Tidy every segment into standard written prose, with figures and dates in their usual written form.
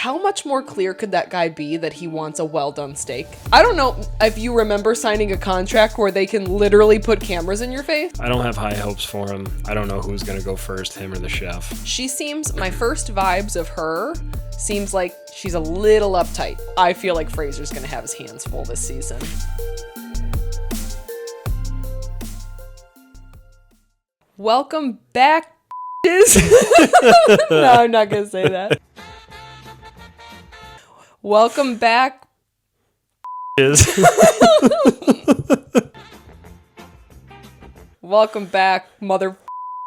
how much more clear could that guy be that he wants a well-done steak? I don't know if you remember signing a contract where they can literally put cameras in your face. I don't have high hopes for him. I don't know who's going to go first, him or the chef. She seems, my first vibes of her seems like she's a little uptight. I feel like Fraser's going to have his hands full this season. Welcome back. No, I'm not going to say that. Welcome back. Welcome back, mother.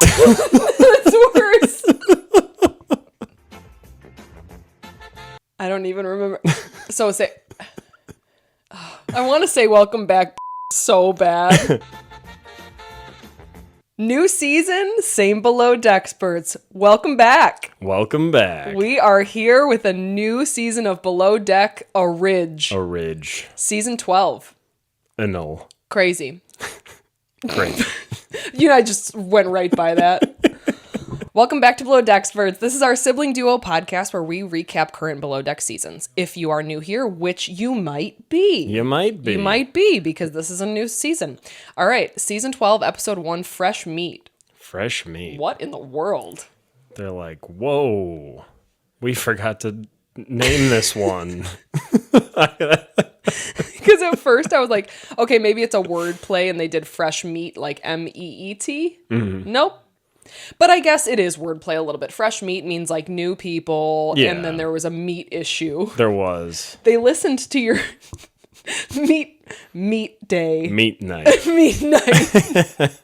That's worse. I don't even remember. So say, I want to say welcome back so bad. New season, same below deck experts. Welcome back. Welcome back. We are here with a new season of Below Deck A Ridge. Season 12. No. Crazy. Great. I just went right by that. Welcome back to Below Deck Experts. This is our sibling duo podcast where we recap current Below Deck seasons. If you are new here, which you might be. You might be because this is a new season. All right, season 12, episode 1, Fresh Meat. Fresh meat. What in the world? They're like, whoa, we forgot to name this one. Because at first I was like, okay, maybe it's a word play and they did fresh meat like M-E-E-T. Mm-hmm. Nope. But I guess it is wordplay a little bit. Fresh meat means like new people, and then there was a meat issue. There was. They listened to your meat day. Meat night. Meat night.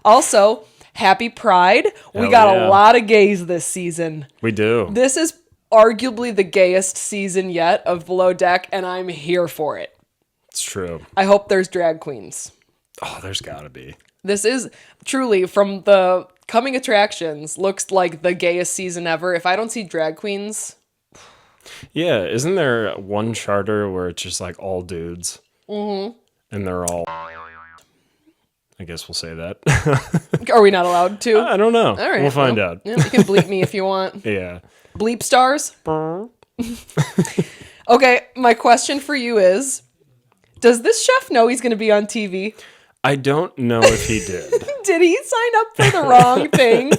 Also, happy Pride. We got a lot of gays this season. We do. This is arguably the gayest season yet of Below Deck, and I'm here for it. It's true. I hope there's drag queens. Oh, there's gotta be. This is truly, from the coming attractions, looks like the gayest season ever. If I don't see drag queens. Yeah, isn't there one charter where it's just like all dudes? Mm-hmm. And they're all... I guess we'll say that. Are we not allowed to? I don't know. All right, we'll find out. Yeah, you can bleep me if you want. Yeah. Bleep stars? Okay, my question for you is, does this chef know he's going to be on TV? I don't know if he did. Did he sign up for the wrong thing?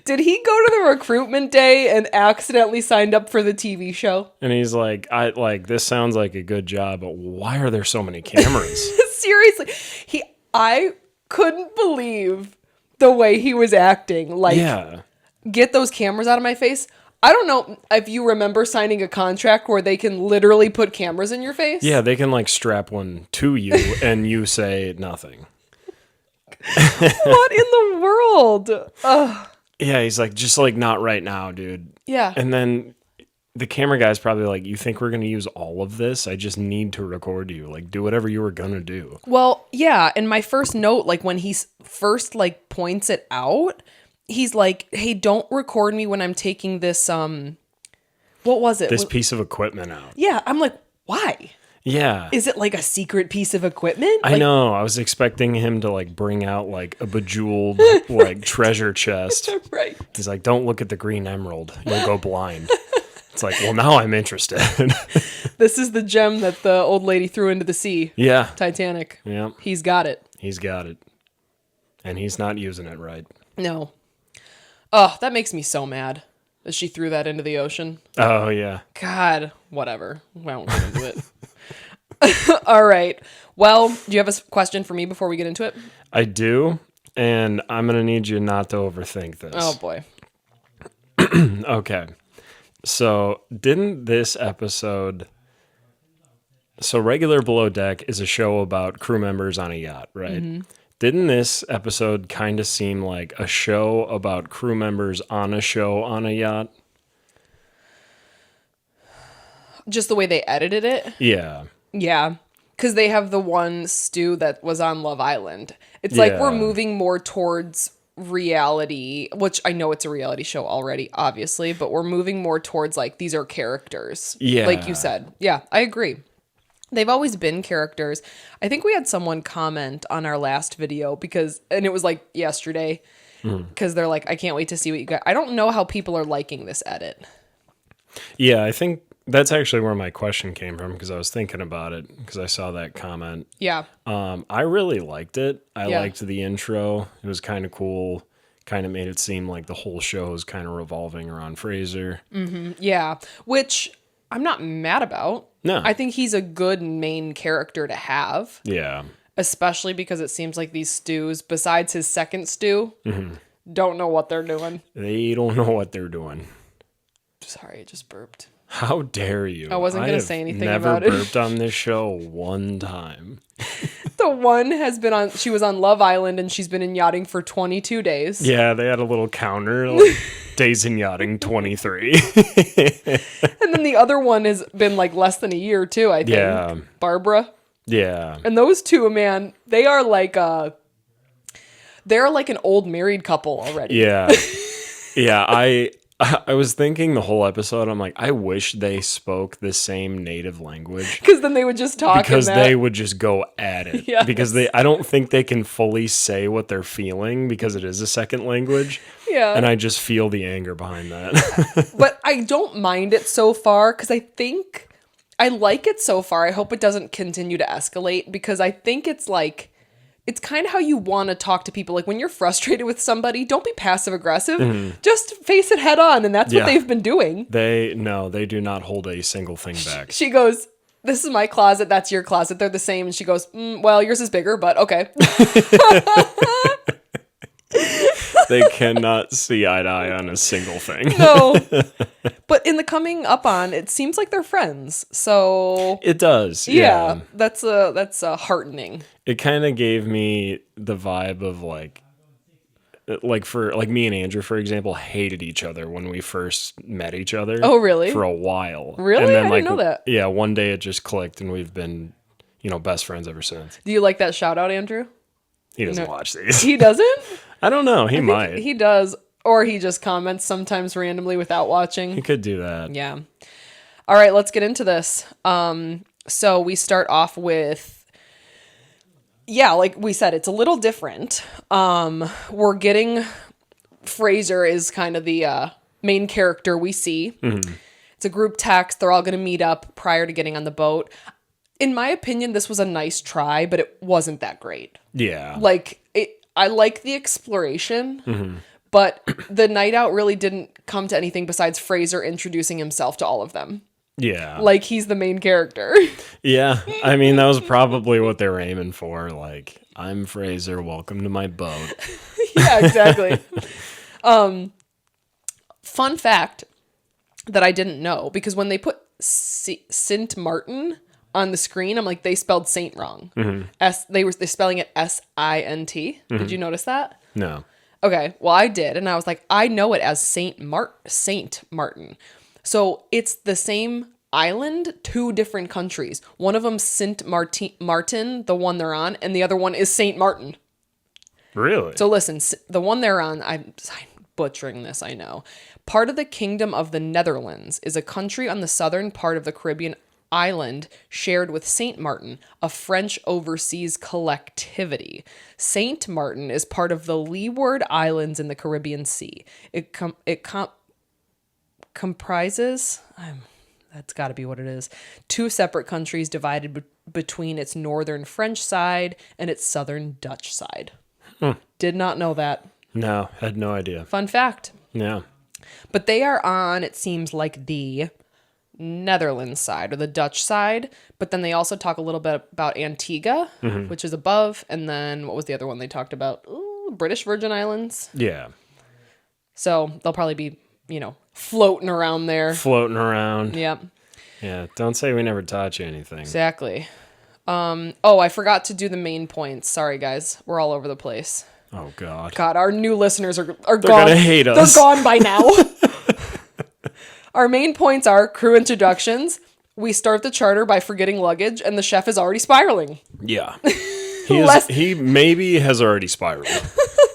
Did he go to the recruitment day and accidentally signed up for the TV show? And he's like, this sounds like a good job, but why are there so many cameras? Seriously. I couldn't believe the way he was acting. Like, get those cameras out of my face. I don't know if you remember signing a contract where they can literally put cameras in your face. Yeah, they can like strap one to you and you say nothing. What in the world? Ugh. Yeah, he's like, just like not right now, dude. Yeah. And then the camera guy's probably like, you think we're going to use all of this? I just need to record you. Like, do whatever you were going to do. Well, yeah. And my first note, like when he first like points it out, he's like, hey, don't record me when I'm taking this, what was it? This piece of equipment out. Yeah. I'm like, why? Yeah. Is it like a secret piece of equipment? I know. I was expecting him to like bring out like a bejeweled like treasure chest. Right. He's like, don't look at the green emerald. You'll go blind. It's like, well, now I'm interested. This is the gem that the old lady threw into the sea. Yeah. Titanic. Yeah. He's got it. He's got it. And he's not using it right. No. Oh, that makes me so mad that she threw that into the ocean. Oh, yeah. God, whatever. I won't get into it. All right. Well, do you have a question for me before we get into it? I do. And I'm going to need you not to overthink this. Oh, boy. Okay. So, didn't this episode... So, regular Below Deck is a show about crew members on a yacht, right? Mm-hmm. Didn't this episode kind of seem like a show about crew members on a show on a yacht? Just the way they edited it? Yeah. Yeah. Because they have the one Stu that was on Love Island. It's like we're moving more towards reality, which I know it's a reality show already, obviously, but we're moving more towards like these are characters. Yeah. Like you said. Yeah, I agree. They've always been characters. I think we had someone comment on our last video and it was like yesterday, because they're like, I can't wait to see what you got. I don't know how people are liking this edit. Yeah, I think that's actually where my question came from, because I was thinking about it because I saw that comment. Yeah. I really liked it. I Yeah. liked the intro. It was kind of cool. Kind of made it seem like the whole show is kind of revolving around Fraser. Yeah, which I'm not mad about. No. I think he's a good main character to have. Yeah. Especially because it seems like these stews, besides his second stew, don't know what they're doing. They don't know what they're doing. Sorry, I just burped. How dare you? I wasn't going to say anything about about it. it. Never burped on this show one time. The one she was on Love Island and she's been in yachting for 22 days. Yeah, they had a little counter, like days in yachting 23. And then the other one has been like less than a year too, I think. Yeah. Barbara. Yeah. And those two, man, they're like an old married couple already. Yeah. Yeah, I was thinking the whole episode, I'm like, I wish they spoke the same native language. Because then they would just talk. Because they would just go at it. Yes. Because I don't think they can fully say what they're feeling because it is a second language. Yeah. And I just feel the anger behind that. But I don't mind it so far because I think I like it so far. I hope it doesn't continue to escalate because I think it's like, it's kind of how you want to talk to people. Like when you're frustrated with somebody, don't be passive aggressive. Just face it head on. And that's what they've been doing. They do not hold a single thing back. She goes, this is my closet. That's your closet. They're the same. And she goes, well, yours is bigger, but okay. They cannot see eye to eye on a single thing. No. But in the coming up on, it seems like they're friends. So It does. yeah. That's heartening. It kind of gave me the vibe of like me and Andrew, for example, hated each other when we first met each other. Oh, really? For a while. Really? And then, I didn't know that. Yeah, one day it just clicked and we've been, best friends ever since. Do you like that shout out, Andrew? He doesn't watch these. He doesn't? I don't know. He might. He does. Or he just comments sometimes randomly without watching. He could do that. Yeah. All right, let's get into this. So we start off with, like we said, it's a little different. We're getting, Fraser is kind of the main character we see. Mm-hmm. It's a group text. They're all going to meet up prior to getting on the boat. In my opinion, this was a nice try, but it wasn't that great. Yeah. I like the exploration, but the night out really didn't come to anything besides Fraser introducing himself to all of them. Yeah. Like he's the main character. Yeah. I mean, that was probably what they were aiming for. Like, I'm Fraser. Welcome to my boat. Yeah, exactly. Fun fact that I didn't know, because when they put Sint Martin on the screen, I'm like, they spelled Saint wrong. They're spelling it Sint. Did you notice that? No. Okay, well, I did, and I was like, I know it as Saint Martin. So it's the same island, two different countries. One of them Sint Martin, the one they're on, and the other one is Saint Martin. Really? So listen, the one they're on, I'm butchering this, I know. Part of the Kingdom of the Netherlands is a country on the southern part of the Caribbean island shared with Saint Martin, a French overseas collectivity. Saint Martin is part of the Leeward Islands in the Caribbean Sea. It comprises, that's got to be what it is, two separate countries divided between its northern French side and its southern Dutch side. Did not know that. No, had no idea. Fun fact. Yeah. But they are on, it seems like, the Netherlands side or the Dutch side, but then they also talk a little bit about Antigua, which is above, and then what was the other one they talked about? Ooh, British Virgin Islands. Yeah. So they'll probably be, floating around there. Floating around. Yep. Yeah. Don't say we never taught you anything. Exactly. I forgot to do the main points. Sorry, guys. We're all over the place. Oh, God. God, our new listeners are They're gone. They're going to hate us. They're gone by now. Our main points are crew introductions. We start the charter by forgetting luggage, and the chef is already spiraling. Yeah. He maybe has already spiraled.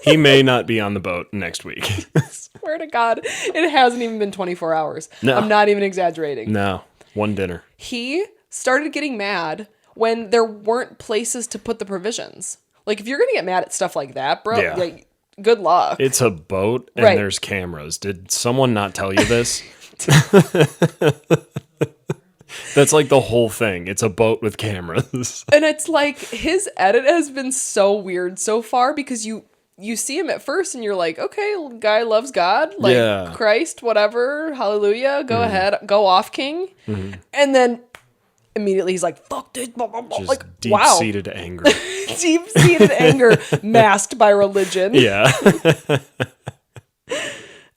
He may not be on the boat next week. Swear to God, it hasn't even been 24 hours. No. I'm not even exaggerating. No. One dinner. He started getting mad when there weren't places to put the provisions. Like, if you're going to get mad at stuff like that, bro, good luck. It's a boat and there's cameras. Did someone not tell you this? That's like the whole thing. It's a boat with cameras. And it's like his edit has been so weird so far because you see him at first and you're like, okay, guy loves God, like Christ, whatever, hallelujah, go ahead, go off, king. And then immediately he's like, fuck this, blah, blah, blah. Just like deep-seated anger. Deep-seated anger masked by religion. Yeah.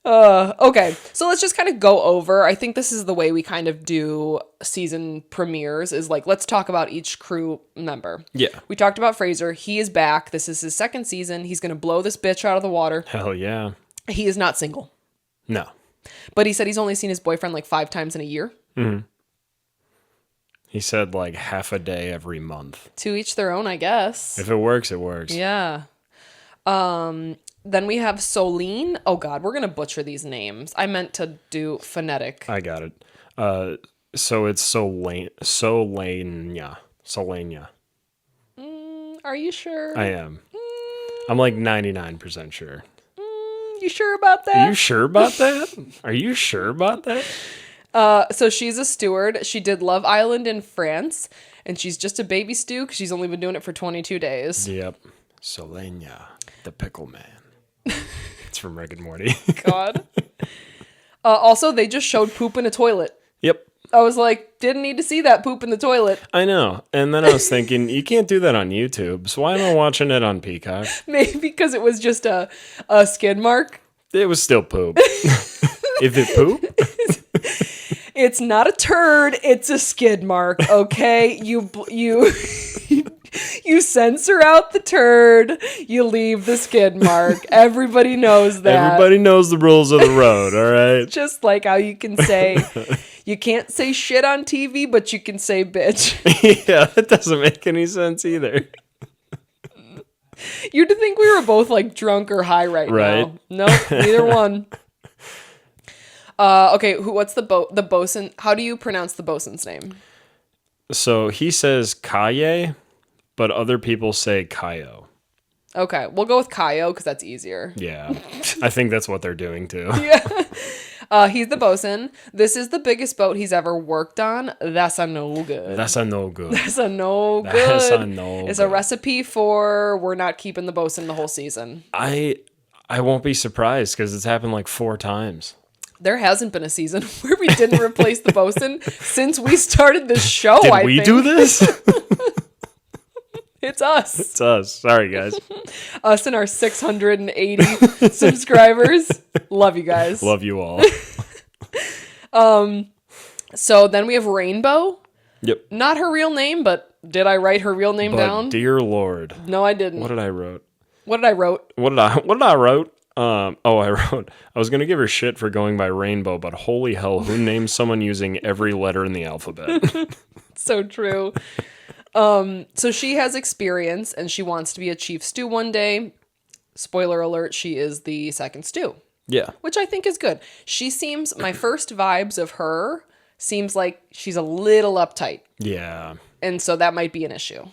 Okay, so let's just kind of go over. I think this is the way we kind of do season premieres is like, let's talk about each crew member. Yeah. We talked about Fraser. He is back. This is his second season. He's going to blow this bitch out of the water. Hell yeah. He is not single. No. But he said he's only seen his boyfriend like 5 times in a year. Mm-hmm. He said like half a day every month. To each their own, I guess. If it works, it works. Yeah. Then we have Solene. Oh God, we're gonna butcher these names. I meant to do phonetic. I got it. So it's Solenia. Are you sure? I am. I'm like 99% sure. You sure about that? Are you sure about that? Are you sure about that? So she's a steward. She did Love Island in France, and she's just a baby stew because she's only been doing it for 22 days. Yep. Solenia, the pickle man. It's from Rick and Morty. God. Also, they just showed poop in a toilet. Yep. I was like, didn't need to see that poop in the toilet. I know. And then I was thinking, you can't do that on YouTube, so why am I watching it on Peacock? Maybe because it was just a skid mark. It was still poop. If it poop? It's not a turd, it's a skid mark, okay? You censor out the turd, you leave the skid mark. Everybody knows that. Everybody knows the rules of the road, all right? Just like how you can say, you can't say shit on TV, but you can say bitch. Yeah, that doesn't make any sense either. You'd think we were both like drunk or high right now. Nope, neither one. Okay, what's the bosun? How do you pronounce the bosun's name? So he says Kaye, but other people say Kayo. Okay, we'll go with Kayo because that's easier. Yeah, I think that's what they're doing too. Yeah. He's the bosun. This is the biggest boat he's ever worked on. That's a no good. That's a no good. That's a no good. That's a no It's good. a recipe for we're not keeping the bosun the whole season. I won't be surprised because it's happened like 4 times. There hasn't been a season where we didn't replace the bosun since we started the show. Did we do this? It's us. It's us. Sorry, guys. Us and our 680 subscribers. Love you guys. Love you all. So then we have Rainbow. Yep. Not her real name, but did I write her real name down? Dear Lord. No, I didn't. What did I wrote? What did I wrote? What did I wrote? I wrote, I was going to give her shit for going by Rainbow, but holy hell, who names someone using every letter in the alphabet? So true. So she has experience and she wants to be a chief stew one day. Spoiler alert, she is the second stew. Yeah. Which I think is good. She seems, my first vibes of her seems like she's a little uptight. Yeah. And so that might be an issue.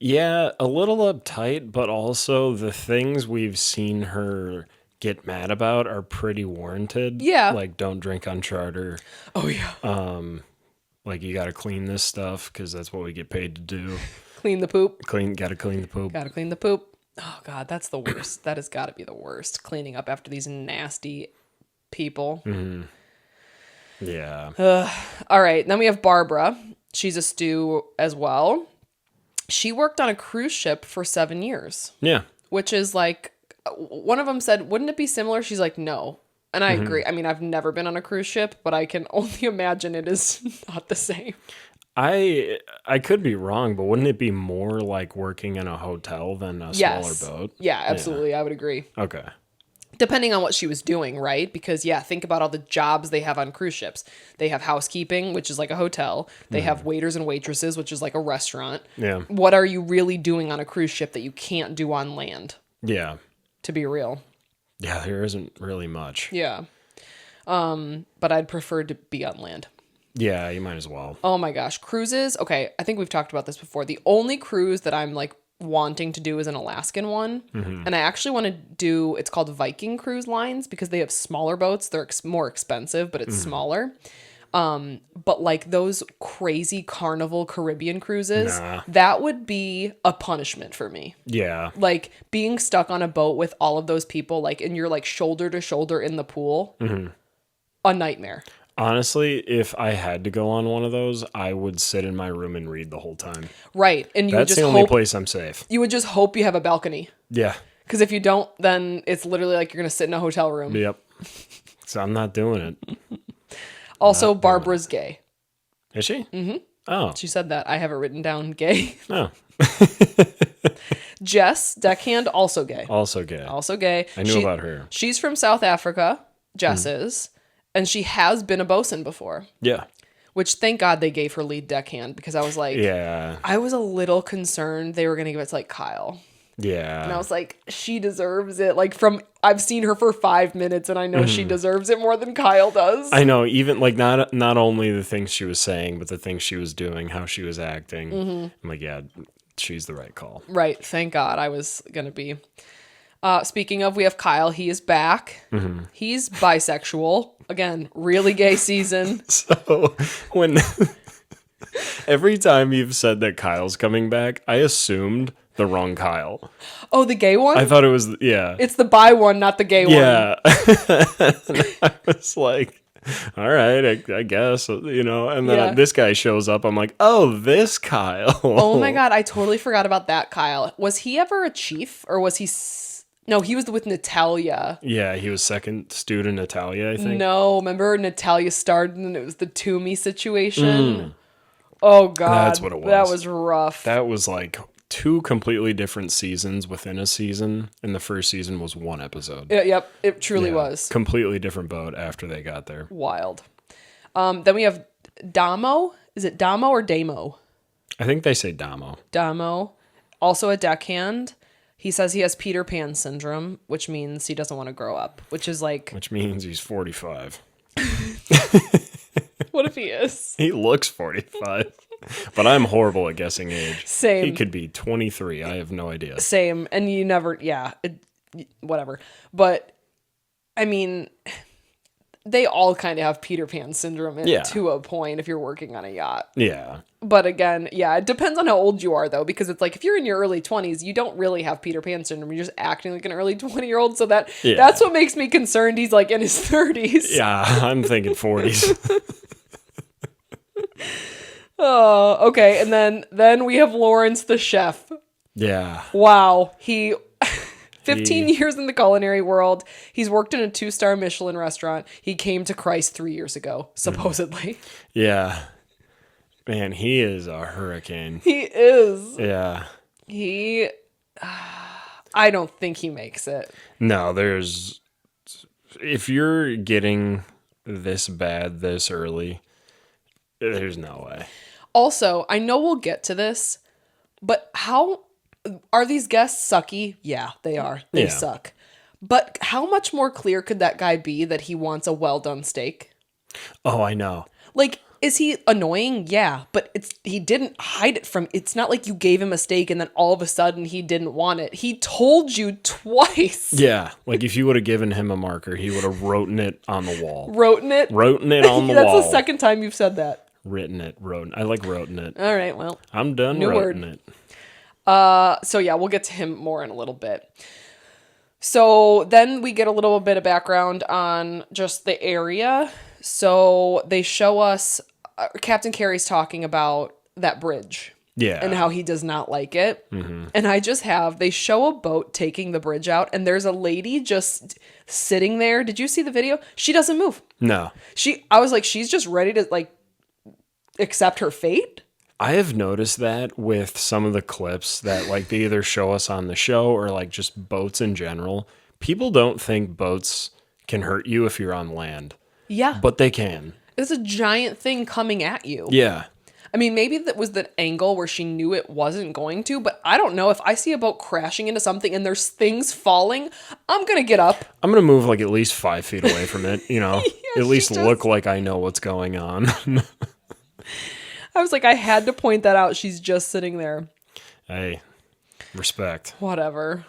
Yeah, a little uptight, but also the things we've seen her get mad about are pretty warranted. Yeah. Like, don't drink on charter. Oh, yeah. Like, you got to clean this stuff because that's what we get paid to do. Clean the poop. Got to clean the poop. Gotta clean the poop. Oh, God, that's the worst. That has got to be the worst. Cleaning up after these nasty people. Mm-hmm. Yeah. All right. Then we have Barbara. She's a stew as well. She worked on a cruise ship for 7 years. Yeah. Which is like, one of them said, wouldn't it be similar? She's like, no. And I agree. I mean, I've never been on a cruise ship, but I can only imagine it is not the same. I could be wrong, but wouldn't it be more like working in a hotel than a smaller boat? Yeah, absolutely. Yeah. I would agree. Okay. Depending on what she was doing, right? Because, yeah, think about all the jobs they have on cruise ships. They have housekeeping, which is like a hotel. They have waiters and waitresses, which is like a restaurant. Yeah. What are you really doing on a cruise ship that you can't do on land? Yeah. To be real. Yeah, there isn't really much. Yeah. But I'd prefer to be on land. Yeah, you might as well. Oh my gosh. Cruises. Okay. I think we've talked about this before. The only cruise that I'm like wanting to do is an Alaskan one. And I actually want to do, it's called Viking Cruise Lines because they have smaller boats. They're more expensive, but it's smaller. But like those crazy Carnival Caribbean cruises, that would be a punishment for me. Yeah. Like being stuck on a boat with all of those people, like, and you're like shoulder to shoulder in the pool, a nightmare. Honestly, if I had to go on one of those, I would sit in my room and read the whole time. Right. And that's the only place I'm safe. You would just hope you have a balcony. Yeah. Because if you don't, then it's literally like you're going to sit in a hotel room. Yep. So I'm not doing it. Also, Barbara's gay. Is she? Mm-hmm. Oh. She said that. I have it written down, gay. Oh. Jess, deckhand, also gay. Also gay. Also gay. I knew about her. She's from South Africa, Jess is, and she has been a bosun before. Yeah. Which, thank God they gave her lead deckhand, because I was like, yeah. I was a little concerned they were going to give it to like Kyle. Yeah. And I was like, she deserves it. Like I've seen her for 5 minutes and I know she deserves it more than Kyle does. I know, even like not only the things she was saying, but the things she was doing, how she was acting. I'm like, yeah, she's the right call. Right. Thank God I was going to be. Speaking of, we have Kyle. He is back. He's bisexual. Again, really gay season. So when every time you've said that Kyle's coming back, I assumed the wrong Kyle. Oh, the gay one? I thought it was, yeah. It's the bi one, not the gay one. Yeah. I was like, all right, I guess, you know, and then this guy shows up. I'm like, oh, this Kyle. Oh my God. I totally forgot about that Kyle. Was he ever a chief or was he... No, he was with Natalia. Yeah, he was second student Natalia, I think. No, remember Natalia started and it was the Toomey situation? Oh God. That's what it was. That was rough. That was like 2 completely different seasons within a season, and the first season was 1 episode. Yep, it truly was. Completely different boat after they got there. Wild. Then we have Damo. Is it Damo or Damo? I think they say Damo. Damo. Also a deckhand. He says he has Peter Pan syndrome, which means he doesn't want to grow up, which is like... Which means he's 45. What if he is? He looks 45. But I'm horrible at guessing age. Same. He could be 23. I have no idea. Same. And you never... Yeah. Whatever. But, I mean... They all kind of have Peter Pan syndrome to a point if you're working on a yacht. Yeah. But again, yeah, it depends on how old you are, though, because it's like if you're in your early 20s, you don't really have Peter Pan syndrome. You're just acting like an early 20-year-old. So that's what makes me concerned. He's like in his 30s. Yeah, I'm thinking 40s. Oh, okay. And then we have Lawrence the chef. Yeah. Wow. 15 years in the culinary world. He's worked in a 2-star Michelin restaurant. He came to Christ 3 years ago, supposedly. Yeah. Man, he is a hurricane. He is. Yeah. I don't think he makes it. No, if you're getting this bad this early, there's no way. Also, I know we'll get to this, but how... Are these guests sucky? Yeah, they are. They suck. But how much more clear could that guy be that he wants a well-done steak? Oh, I know. Like, is he annoying? Yeah, but he didn't hide it from... It's not like you gave him a steak and then all of a sudden he didn't want it. He told you twice. Yeah, like if you would have given him a marker, he would have written it on the wall. Written it? Written it on the That's wall. the second time you've said that. Written it. I like written it. All right, well. I'm done new written word. it. So yeah, we'll get to him more in a little bit. So then we get a little bit of background on just the area. So they show us Captain Carey's talking about that bridge. Yeah. And how he does not like it. Mm-hmm. And they show a boat taking the bridge out and there's a lady just sitting there. Did you see the video? She doesn't move. No. I was like, she's just ready to like accept her fate. I have noticed that with some of the clips that like they either show us on the show or like just boats in general. People don't think boats can hurt you if you're on land. Yeah. But they can. It's a giant thing coming at you. Yeah. I mean, maybe that was the angle where she knew it wasn't going to, but I don't know. If I see a boat crashing into something and there's things falling, I'm going to get up. I'm going to move like at least 5 feet away from it, you know, at least look like I know what's going on. I was like, I had to point that out. She's just sitting there. Hey. Respect. Whatever.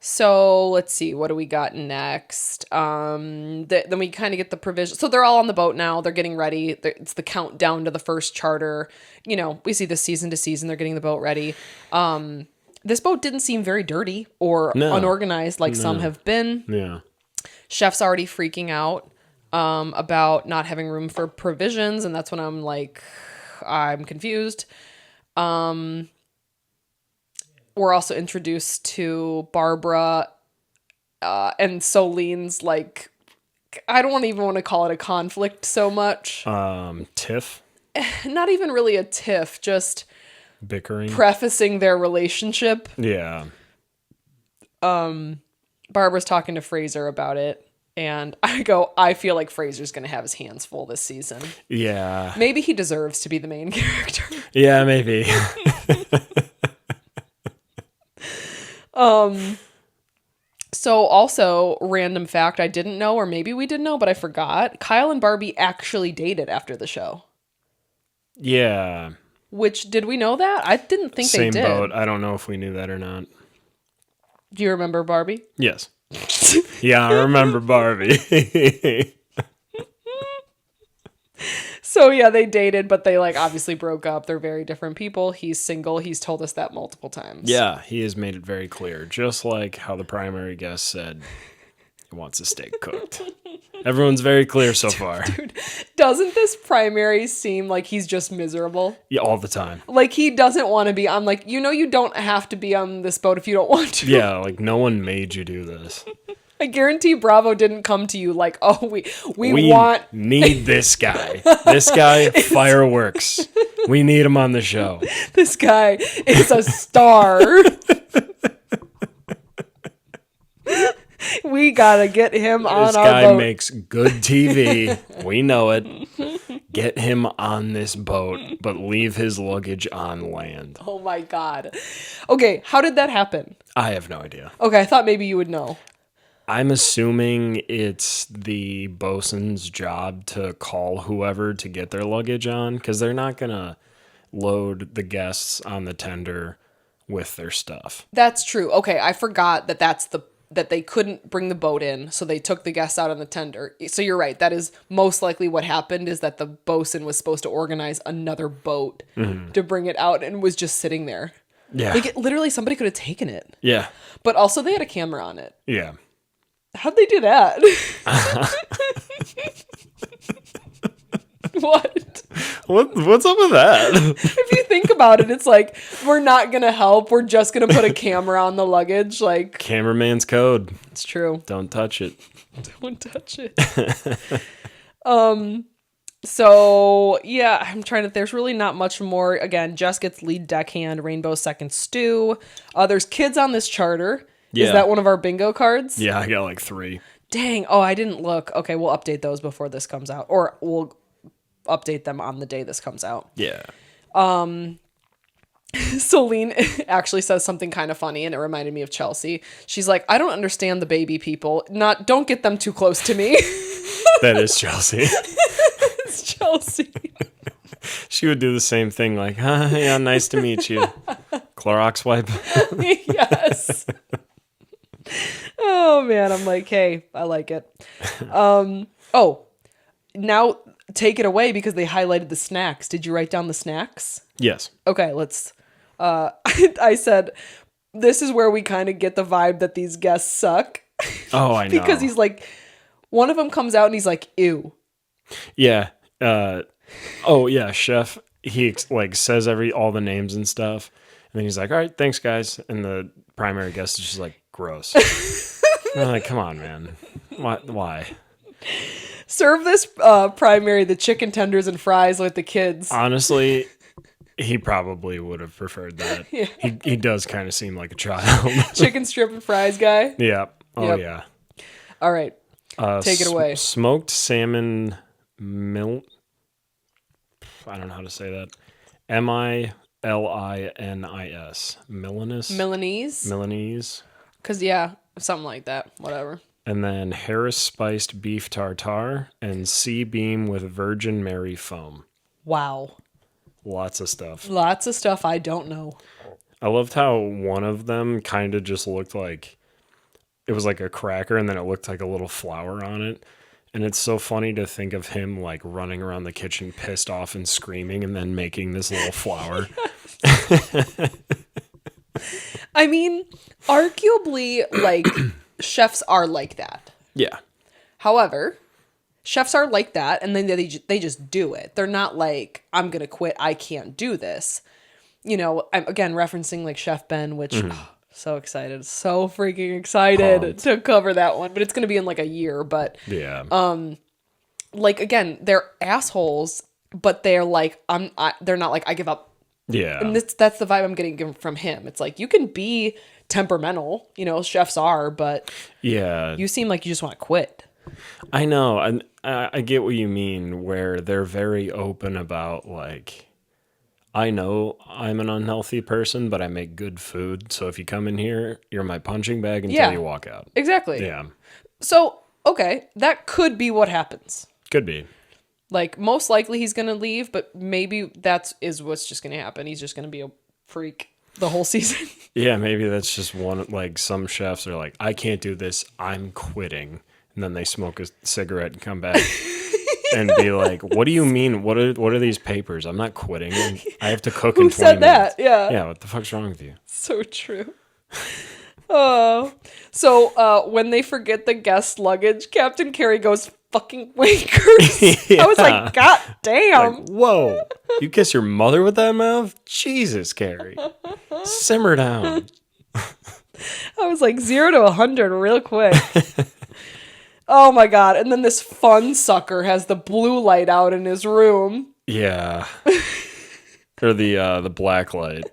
So let's see, what do we got next? Then we kind of get the provision. So they're all on the boat now. They're getting ready. It's the countdown to the first charter. You know, we see this season to season. They're getting the boat ready. This boat didn't seem very dirty or unorganized like some have been. Yeah. Chef's already freaking out about not having room for provisions, and that's when I'm like, I'm confused. We're also introduced to Barbara and Solene's, like, I don't even want to call it a conflict so much. Tiff? Not even really a tiff, just bickering. Prefacing their relationship. Yeah. Barbara's talking to Fraser about it. And I feel like Fraser's going to have his hands full this season. Yeah. Maybe he deserves to be the main character. Yeah, maybe. So also, random fact I didn't know, or maybe we did know, but I forgot. Kyle and Barbie actually dated after the show. Yeah. Which, did we know that? I didn't think they did. Same boat. I don't know if we knew that or not. Do you remember Barbie? Yes. Yeah, I remember Barbie. So yeah, they dated, but they like obviously broke up. They're very different people. He's single. He's told us that multiple times. Yeah, he has made it very clear. Just like how the primary guest said he wants a steak cooked. Everyone's very clear so far. Dude, doesn't this primary seem like he's just miserable? Yeah, all the time. Like he doesn't want to be on, like, you know, you don't have to be on this boat if you don't want to. Yeah, like no one made you do this. I guarantee Bravo didn't come to you like, oh, we need this guy. This guy, fireworks. We need him on the show. This guy is a star. We gotta get him on our boat. This guy makes good TV. We know it. Get him on this boat, but leave his luggage on land. Oh my God. Okay, how did that happen? I have no idea. Okay, I thought maybe you would know. I'm assuming it's the bosun's job to call whoever to get their luggage on, because they're not going to load the guests on the tender with their stuff. That's true. Okay, I forgot that they couldn't bring the boat in, so they took the guests out on the tender. So you're right. That is most likely what happened, is that the bosun was supposed to organize another boat to bring it out and was just sitting there. Yeah. Like, literally, somebody could have taken it. Yeah. But also, they had a camera on it. Yeah. How'd they do that? What? What's up with that? If you think about it, it's like, we're not going to help. We're just going to put a camera on the luggage. Like, Cameraman's code. It's true. Don't touch it. Don't touch it. So, yeah, I'm trying to... There's really not much more. Again, Jess gets lead deckhand, Rainbow's second stew. There's kids on this charter. Yeah. Is that one of our bingo cards? Yeah, I got like 3. Dang. Oh, I didn't look. Okay, we'll update those before this comes out. Or we'll update them on the day this comes out. Yeah. Solene actually says something kind of funny, and it reminded me of Chelsea. She's like, I don't understand the baby people. Don't get them too close to me. That is Chelsea. It's Chelsea. She would do the same thing, like, yeah, nice to meet you. Clorox wipe. Yes. Oh, man. I'm like, hey, I like it. Now take it away, because they highlighted the snacks. Did you write down the snacks? Yes. Okay, let's... I said, this is where we kind of get the vibe that these guests suck. Oh, I know. Because he's like... One of them comes out and he's like, ew. Yeah. Yeah, chef. He like says all the names and stuff. And then he's like, all right, thanks, guys. And the primary guest is just like, gross. And I'm like, come on, man. Why? Serve this primary the chicken tenders and fries with the kids. Honestly, he probably would have preferred that. Yeah. He does kind of seem like a child. Chicken strip and fries guy? Yeah. Oh, Yep. yeah. All right. Take it away. Smoked salmon I don't know how to say that. Milinis. Milanese. Because, yeah, something like that. Whatever. And then Harris spiced beef tartare and sea beam with Virgin Mary foam. Wow. Lots of stuff. Lots of stuff I don't know. I loved how one of them kind of just looked like it was like a cracker, and then it looked like a little flower on it. And it's so funny to think of him like running around the kitchen pissed off and screaming and then making this little flower. I mean, arguably, like, chefs are like that. Yeah. However, chefs are like that, and then they just do it. They're not like, I'm going to quit. I can't do this. You know, I'm, again, referencing, like, Chef Ben, which, so excited. So freaking excited to cover that one. But it's going to be in, like, a year. But, yeah. like, again, they're assholes, but they're like, they're not like, I give up. Yeah. And that's the vibe I'm getting from him. It's like, you can be temperamental, you know, chefs are, but yeah, you seem like you just want to quit. I know. And I get what you mean, where they're very open about, like, I know I'm an unhealthy person, but I make good food. So if you come in here, you're my punching bag until you walk out. Exactly. Yeah. So, okay, that could be what happens. Could be. Like, most likely he's going to leave, but maybe is what's just going to happen. He's just going to be a freak the whole season. Yeah, maybe that's just one, like, some chefs are like, I can't do this, I'm quitting. And then they smoke a cigarette and come back and be like, what do you mean? What are these papers? I'm not quitting. I have to cook in 20 minutes. Who said that? Yeah. Yeah, what the fuck's wrong with you? So true. Oh. So, when they forget the guest luggage, Captain Carey goes, fucking wankers. Yeah. I was like, God damn. Like, whoa. You kiss your mother with that mouth? Jesus, Carrie. Simmer down. I was like 0 to 100 real quick. Oh my God. And then this fun sucker has the blue light out in his room. Yeah. Or the black light.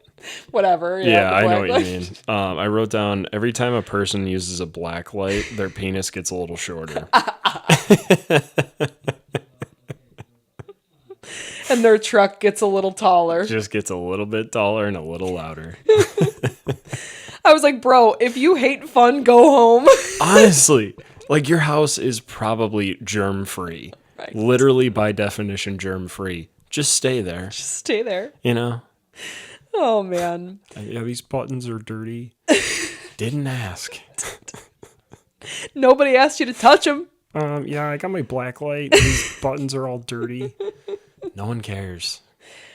Whatever. Yeah, I know what you mean. I wrote down, every time a person uses a black light, their penis gets a little shorter. And their truck gets a little taller. Just gets a little bit taller and a little louder. I was like, bro, if you hate fun, go home. Honestly, like, your house is probably germ-free. Right. Literally, by definition, germ-free. Just stay there. Just stay there. You know? Oh, man. Yeah, these buttons are dirty. Didn't ask. Nobody asked you to touch them. Yeah, I got my black light. These buttons are all dirty. No one cares.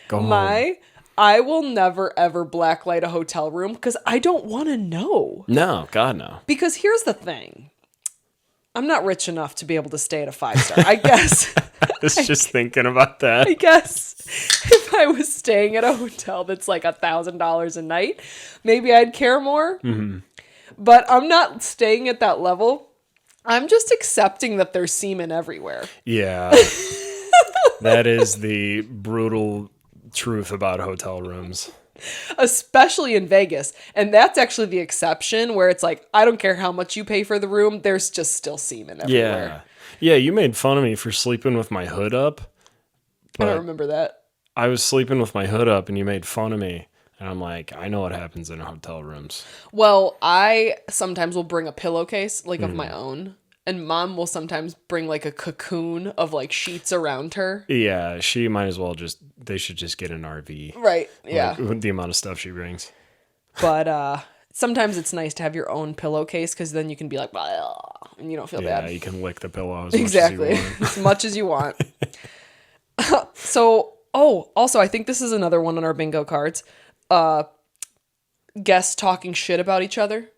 Go home. I will never, ever blacklight a hotel room because I don't want to know. No, God, no. Because here's the thing. I'm not rich enough to be able to stay at a 5-star, I guess. I was just thinking about that. I guess if I was staying at a hotel that's like $1,000 a night, maybe I'd care more. Mm-hmm. But I'm not staying at that level. I'm just accepting that there's semen everywhere. Yeah. That is the brutal truth about hotel rooms. Especially in Vegas. And that's actually the exception where it's like, I don't care how much you pay for the room, there's just still semen everywhere. Yeah, you made fun of me for sleeping with my hood up. I don't remember that. I was sleeping with my hood up and you made fun of me. And I'm like, I know what happens in hotel rooms. Well, I sometimes will bring a pillowcase, like, of my own. And Mom will sometimes bring, like, a cocoon of, like, sheets around her. Yeah, she might as well they should just get an RV. Right, yeah. Like, the amount of stuff she brings. But sometimes it's nice to have your own pillowcase because then you can be like, and you don't feel bad. Yeah, you can lick the pillow as much as you want. So, also, I think this is another one on our bingo cards. Guests talking shit about each other.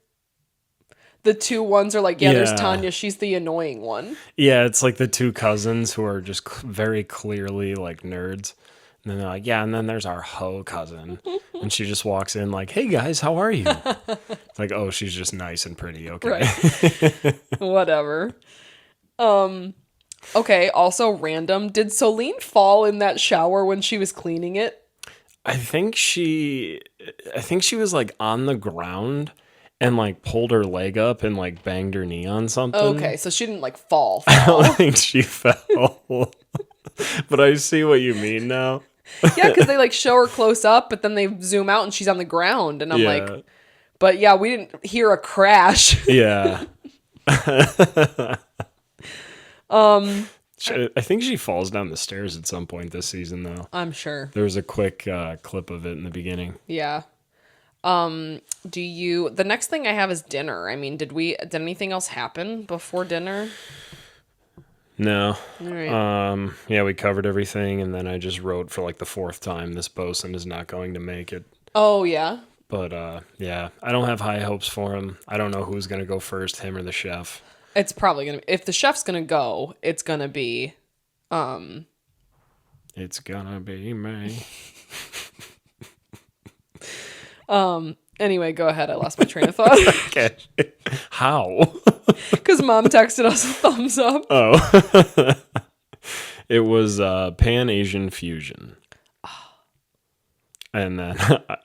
The two ones are like, there's Tanya. She's the annoying one. Yeah, it's like the two cousins who are just very clearly like nerds. And then they're like, yeah, and then there's our hoe cousin. And she just walks in like, hey guys, how are you? It's like, oh, she's just nice and pretty. Okay. Right. Whatever. Okay, also random. Did Celine fall in that shower when she was cleaning it? I think she was like on the ground and like pulled her leg up and like banged her knee on something. Okay, so she didn't like fall. I don't think she fell. But I see what you mean now. Yeah, because they like show her close up, but then they zoom out and she's on the ground. And I'm like, but yeah, we didn't hear a crash. Yeah. I think she falls down the stairs at some point this season, though. I'm sure. There was a quick clip of it in the beginning. Yeah. The next thing I have is dinner. I mean, did anything else happen before dinner? No. All right. Yeah, we covered everything, and then I just wrote for like the fourth time, this bosun is not going to make it. Oh, yeah? But, yeah, I don't have high hopes for him. I don't know who's going to go first, him or the chef. It's probably going to be... If the chef's going to go, it's going to be... It's gonna be me. Anyway, go ahead. I lost my train of thought. Okay. How? Because Mom texted us a thumbs up. Oh. It was Pan-Asian fusion. And then,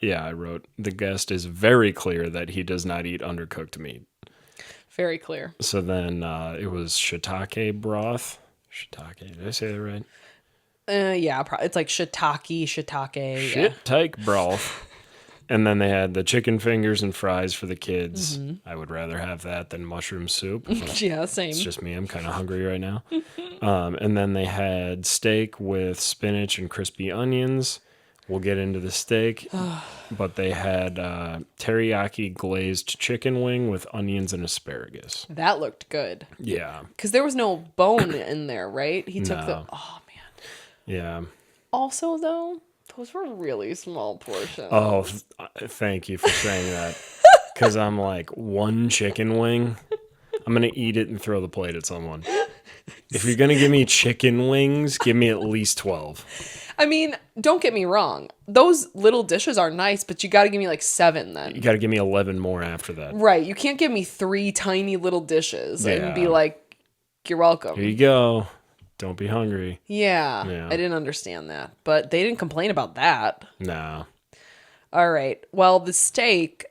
yeah, I wrote, the guest is very clear that he does not eat undercooked meat. Very clear. So then it was shiitake broth. Shiitake, did I say that right? Yeah, it's like shiitake. Shiitake broth. And then they had the chicken fingers and fries for the kids. Mm-hmm. I would rather have that than mushroom soup. Yeah, same. It's just me. I'm kind of hungry right now. And then they had steak with spinach and crispy onions. We'll get into the steak. But they had teriyaki glazed chicken wing with onions and asparagus. That looked good. Yeah. Because there was no bone in there, right? He took Oh, man. Yeah. Also, though... Those were really small portions. Oh, thank you for saying that. Because I'm like, one chicken wing, I'm going to eat it and throw the plate at someone. If you're going to give me chicken wings, give me at least 12. I mean, don't get me wrong. Those little dishes are nice, but you got to give me like 7 then. You got to give me 11 more after that. Right. You can't give me 3 tiny little dishes and be like, you're welcome. Here you go. Don't be hungry. Yeah, I didn't understand that. But they didn't complain about that. No. All right. Well, the steak,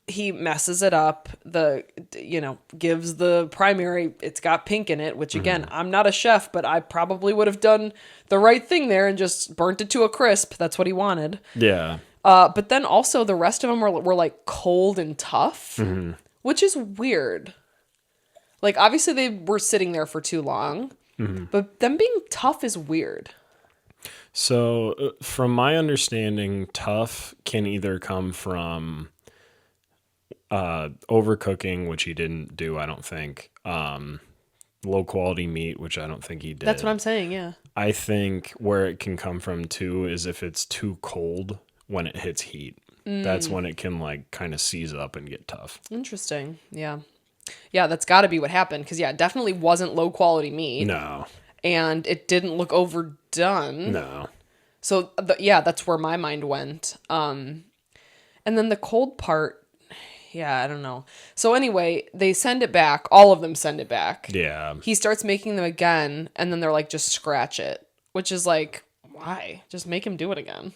he messes it up. Gives the primary, it's got pink in it, which again, I'm not a chef, but I probably would have done the right thing there and just burnt it to a crisp. That's what he wanted. Yeah. But then also the rest of them were like cold and tough, which is weird. Like, obviously they were sitting there for too long. But them being tough is weird. So, from my understanding, tough can either come from overcooking, which he didn't do, I don't think. Low quality meat, which I don't think he did. That's what I'm saying, yeah. I think where it can come from, too, is if it's too cold when it hits heat. That's when it can, like, kind of seize up and get tough. Interesting, yeah. Yeah, that's got to be what happened. Because, yeah, it definitely wasn't low-quality meat. No. And it didn't look overdone. No. So, that's where my mind went. And then the cold part, yeah, I don't know. So, anyway, they send it back. All of them send it back. Yeah. He starts making them again, and then they're like, just scratch it. Which is like, why? Just make him do it again.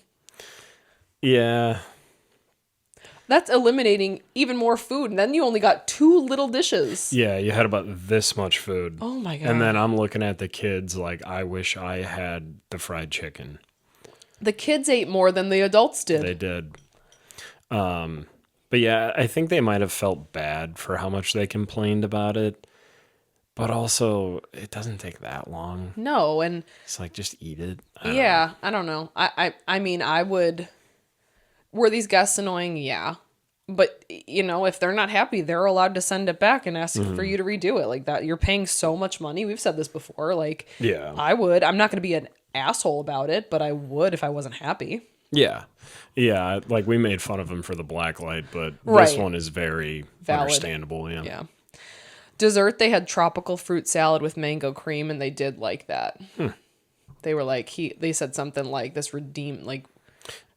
Yeah. That's eliminating even more food. And then you only got 2 little dishes. Yeah, you had about this much food. Oh, my God. And then I'm looking at the kids like, I wish I had the fried chicken. The kids ate more than the adults did. They did. But yeah, I think they might have felt bad for how much they complained about it. But also, it doesn't take that long. No, and... It's like, just eat it. I don't know. I mean, I would... Were these guests annoying? Yeah. But, if they're not happy, they're allowed to send it back and ask for you to redo it. Like that, you're paying so much money. We've said this before. Like, yeah. I would. I'm not going to be an asshole about it, but I would if I wasn't happy. Yeah. Yeah, like we made fun of him for the black light, but right. This one is very valid. Understandable. Yeah. Yeah. Dessert, they had tropical fruit salad with mango cream, and they did like that. They were like, they said something like this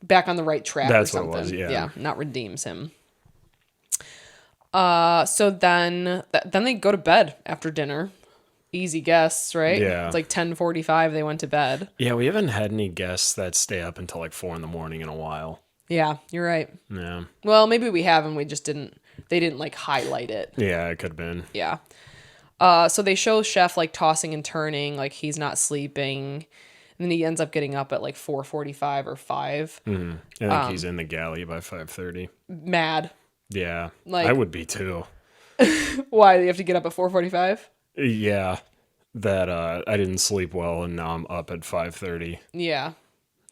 back on the right track. That's or something. What it was, yeah. Yeah, not redeems him. So then they go to bed after dinner. Easy guests, right? Yeah. It's like 10:45 they went to bed. Yeah, we haven't had any guests that stay up until like 4 a.m. in a while. Yeah, you're right. Yeah. Well, maybe we have and we just didn't like highlight it. Yeah, it could have been. Yeah. So they show Chef like tossing and turning, like he's not sleeping. And then he ends up getting up at like 4:45 or 5. Mm-hmm. I think he's in the galley by 5:30. Mad. Yeah, like, I would be too. Why? Do you have to get up at 4:45? Yeah, that I didn't sleep well and now I'm up at 5:30. Yeah.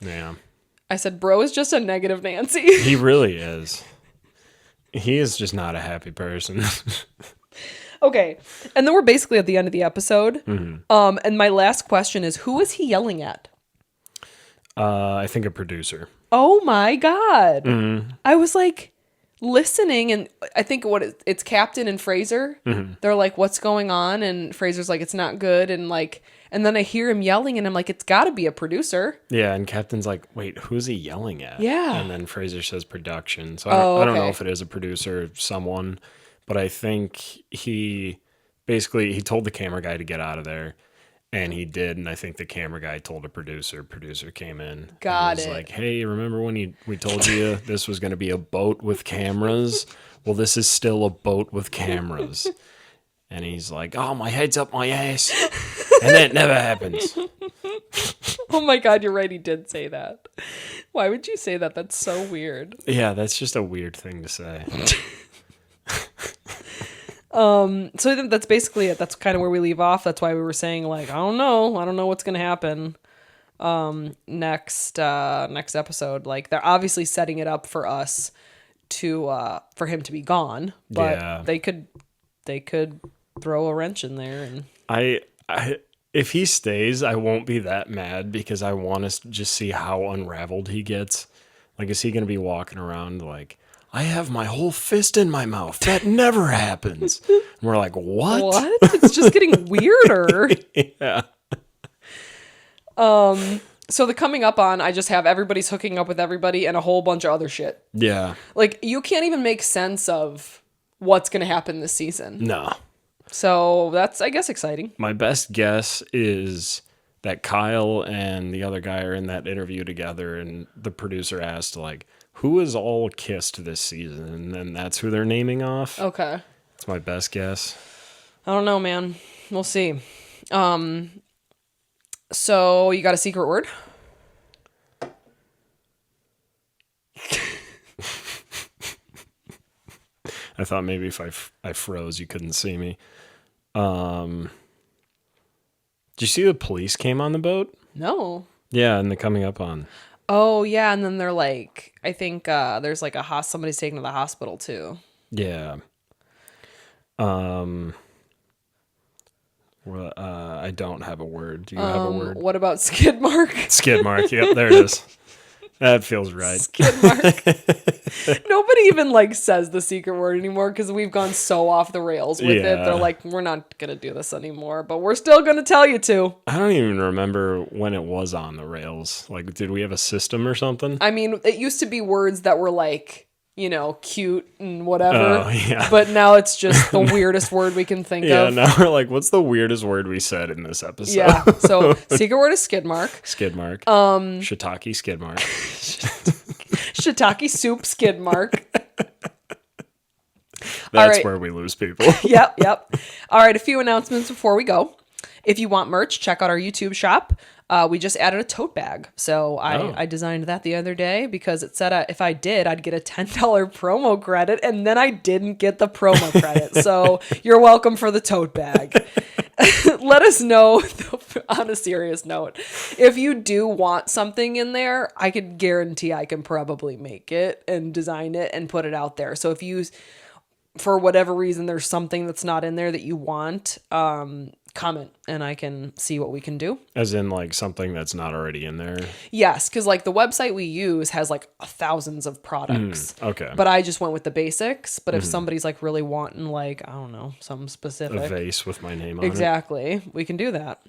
Yeah. I said, bro is just a negative Nancy. He really is. He is just not a happy person. Okay. And then we're basically at the end of the episode. Mm-hmm. And my last question is, who is he yelling at? I think a producer. Oh my God. Mm-hmm. I was like listening, and I think it's Captain and Fraser. Mm-hmm. They're like, what's going on? And Fraser's like, it's not good. And then I hear him yelling, and I'm like, it's got to be a producer. Yeah, and Captain's like, wait, who's he yelling at? Yeah. And then Fraser says production. So I don't know if it is a producer or someone, but I think he told the camera guy to get out of there. And he did, and I think the camera guy told a producer. Producer came in. Got and was it. like, hey, remember when we told you this was going to be a boat with cameras? Well, this is still a boat with cameras. And he's like, oh, my head's up my ass. And that never happens. Oh my God, you're right. He did say that. Why would you say that? That's so weird. Yeah, that's just a weird thing to say. So I think that's basically it. That's kind of where we leave off. That's why we were saying, like, I don't know what's gonna happen next episode. Like, they're obviously setting it up for us to for him to be gone, but they could throw a wrench in there. And I if he stays, I won't be that mad, because I want to just see how unraveled he gets. Like, is he gonna be walking around like, I have my whole fist in my mouth. That never happens. And we're like, what? What? It's just getting weirder. Yeah. So the coming up on, I just have everybody's hooking up with everybody and a whole bunch of other shit. Yeah. Like, you can't even make sense of what's going to happen this season. No. So that's, I guess, exciting. My best guess is that Kyle and the other guy are in that interview together, and the producer asked, like, who is all kissed this season? And then that's who they're naming off. Okay. That's my best guess. I don't know, man. We'll see. So you got a secret word? I thought maybe if I froze, you couldn't see me. Did you see the police came on the boat? No. Yeah, and they're coming up on. Oh, yeah, and then they're like, I think there's like somebody's taken to the hospital too. Yeah. Well, I don't have a word. Do you have a word? What about skid mark? Skid mark. Yep, there it is. That feels right. Skid mark. Nobody even like says the secret word anymore because we've gone so off the rails with it. They're like, we're not gonna do this anymore, but we're still gonna tell you to. I don't even remember when it was on the rails. Like, did we have a system or something? I mean, it used to be words that were like, you know, cute and whatever. Oh, yeah. But now it's just the weirdest word we can think Yeah, of. now we're like, what's the weirdest word we said in this episode? Yeah. So secret word is skid mark. Skid mark. Shiitake skid mark. Shiitake soup skid mark. That's where we lose people. Yep. All right, a few announcements before we go. If you want merch, check out our YouTube shop. We just added a tote bag. So I designed that the other day because it said if I did, I'd get a $10 promo credit, and then I didn't get the promo credit. So you're welcome for the tote bag. Let us know, on a serious note, if you do want something in there, I could guarantee I can probably make it and design it and put it out there. So if you, for whatever reason, there's something that's not in there that you want, comment and I can see what we can do. As in, like, something that's not already in there? Yes, because like the website we use has like thousands of products. Okay. But I just went with the basics. But if somebody's like really wanting, like, I don't know, something specific. A vase with my name on it. Exactly. We can do that.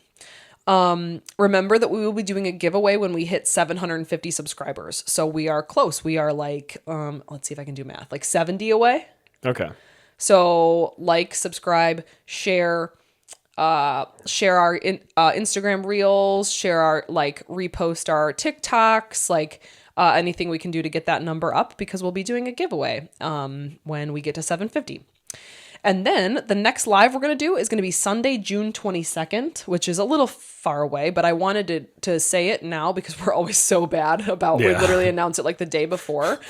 Remember that we will be doing a giveaway when we hit 750 subscribers. So we are close. We are like, let's see if I can do math, like 70 away. Okay. So like, subscribe, share our Instagram reels, share our, like, repost our TikToks, like, anything we can do to get that number up, because we'll be doing a giveaway, when we get to 750. And then the next live we're going to do is going to be Sunday, June 22nd, which is a little far away, but I wanted to say it now because we're always so bad about, we literally announce it like the day before.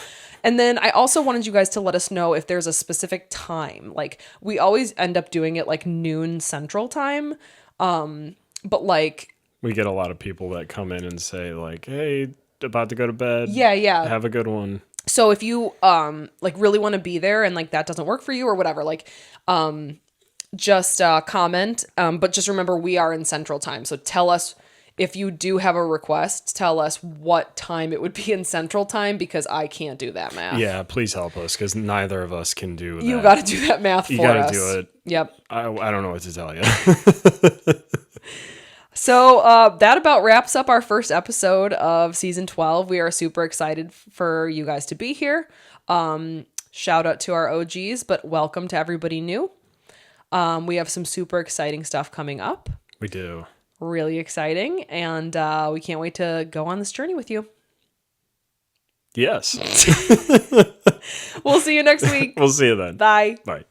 And then I also wanted you guys to let us know if there's a specific time. Like, we always end up doing it like noon Central Time. But like, we get a lot of people that come in and say, like, hey, about to go to bed. Yeah. Have a good one. So if you like really want to be there and like that doesn't work for you or whatever, like just comment. But just remember we are in Central Time. So tell us if you do have a request, tell us what time it would be in Central Time because I can't do that math. Yeah, please help us because neither of us can do that. You got to do that math for us. You got to do it. Yep. I don't know what to tell you. So that about wraps up our first episode of season 12. We are super excited for you guys to be here. Shout out to our OGs, but welcome to everybody new. We have some super exciting stuff coming up. We do. Really exciting. And we can't wait to go on this journey with you. Yes. We'll see you next week. We'll see you then. Bye. Bye.